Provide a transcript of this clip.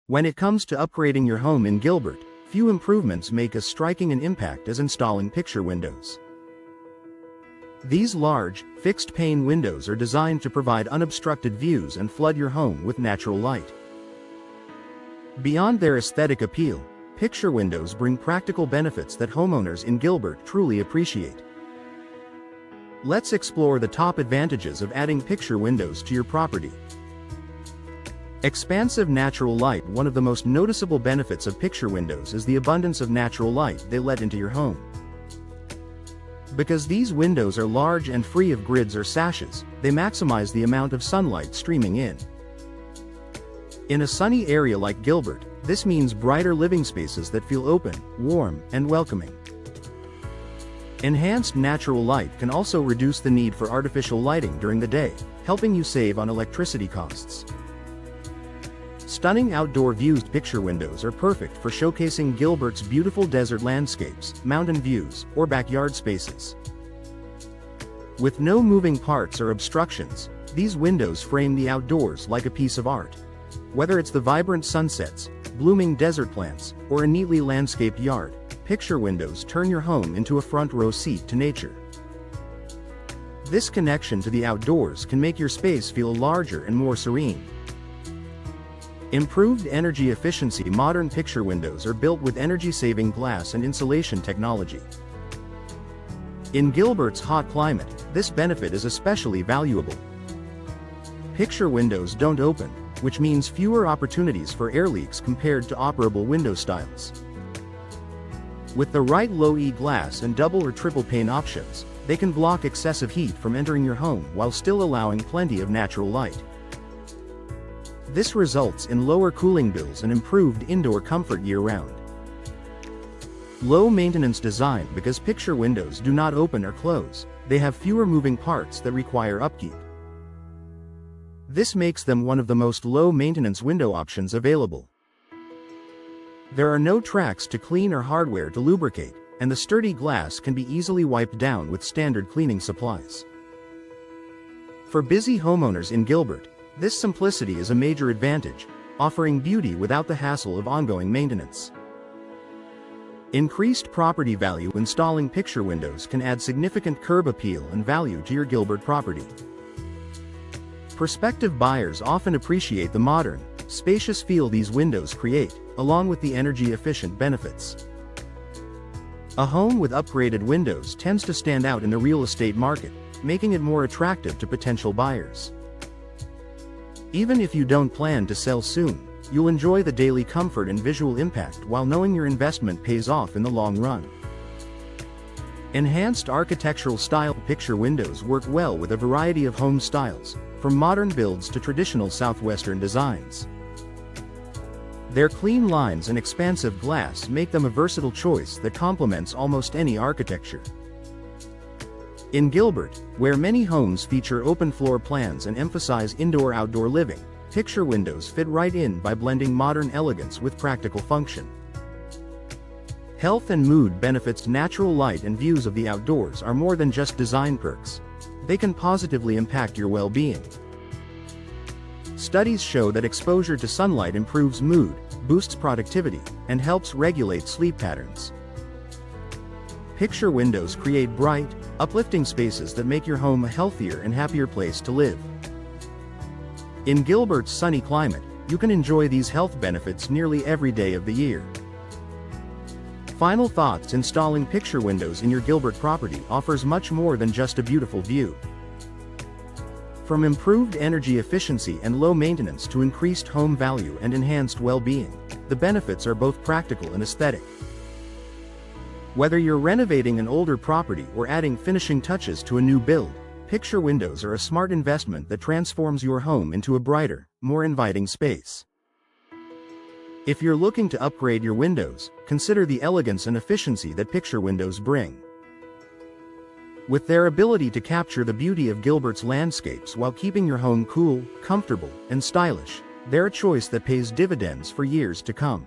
When it comes to upgrading your home in Gilbert, few improvements make as striking an impact as installing picture windows. These large, fixed-pane windows are designed to provide unobstructed views and flood your home with natural light. Beyond their aesthetic appeal, picture windows bring practical benefits that homeowners in Gilbert truly appreciate. Let's explore the top advantages of adding picture windows to your property. Expansive natural light. One of the most noticeable benefits of picture windows is the abundance of natural light they let into your home. Because these windows are large and free of grids or sashes, they maximize the amount of sunlight streaming in. In a sunny area like Gilbert, this means brighter living spaces that feel open, warm, and welcoming. Enhanced natural light can also reduce the need for artificial lighting during the day, helping you save on electricity costs. Stunning outdoor views. Picture windows are perfect for showcasing Gilbert's beautiful desert landscapes, mountain views, or backyard spaces. With no moving parts or obstructions, these windows frame the outdoors like a piece of art. Whether it's the vibrant sunsets, blooming desert plants, or a neatly landscaped yard, picture windows turn your home into a front-row seat to nature. This connection to the outdoors can make your space feel larger and more serene. Improved energy efficiency. Modern picture windows are built with energy-saving glass and insulation technology. In Gilbert's hot climate, this benefit is especially valuable. Picture windows don't open, which means fewer opportunities for air leaks compared to operable window styles. With the right low-E glass and double or triple pane options, they can block excessive heat from entering your home while still allowing plenty of natural light. This results in lower cooling bills and improved indoor comfort year-round. Low-maintenance design. Because picture windows do not open or close, they have fewer moving parts that require upkeep. This makes them one of the most low-maintenance window options available. There are no tracks to clean or hardware to lubricate, and the sturdy glass can be easily wiped down with standard cleaning supplies. For busy homeowners in Gilbert, this simplicity is a major advantage, offering beauty without the hassle of ongoing maintenance. Increased property value. Installing picture windows can add significant curb appeal and value to your Gilbert property. Prospective buyers often appreciate the modern, spacious feel these windows create, along with the energy-efficient benefits. A home with upgraded windows tends to stand out in the real estate market, making it more attractive to potential buyers. Even if you don't plan to sell soon, you'll enjoy the daily comfort and visual impact while knowing your investment pays off in the long run. Enhanced architectural style. Picture windows work well with a variety of home styles, from modern builds to traditional southwestern designs. Their clean lines and expansive glass make them a versatile choice that complements almost any architecture. In Gilbert, where many homes feature open floor plans and emphasize indoor-outdoor living, picture windows fit right in by blending modern elegance with practical function. Health and mood benefits. Natural light and views of the outdoors are more than just design perks. They can positively impact your well-being. Studies show that exposure to sunlight improves mood, boosts productivity, and helps regulate sleep patterns. Picture windows create bright, uplifting spaces that make your home a healthier and happier place to live. In Gilbert's sunny climate, you can enjoy these health benefits nearly every day of the year. Final thoughts. Installing picture windows in your Gilbert property offers much more than just a beautiful view. From improved energy efficiency and low maintenance to increased home value and enhanced well-being, the benefits are both practical and aesthetic. Whether you're renovating an older property or adding finishing touches to a new build, picture windows are a smart investment that transforms your home into a brighter, more inviting space. If you're looking to upgrade your windows, consider the elegance and efficiency that picture windows bring. With their ability to capture the beauty of Gilbert's landscapes while keeping your home cool, comfortable, and stylish, they're a choice that pays dividends for years to come.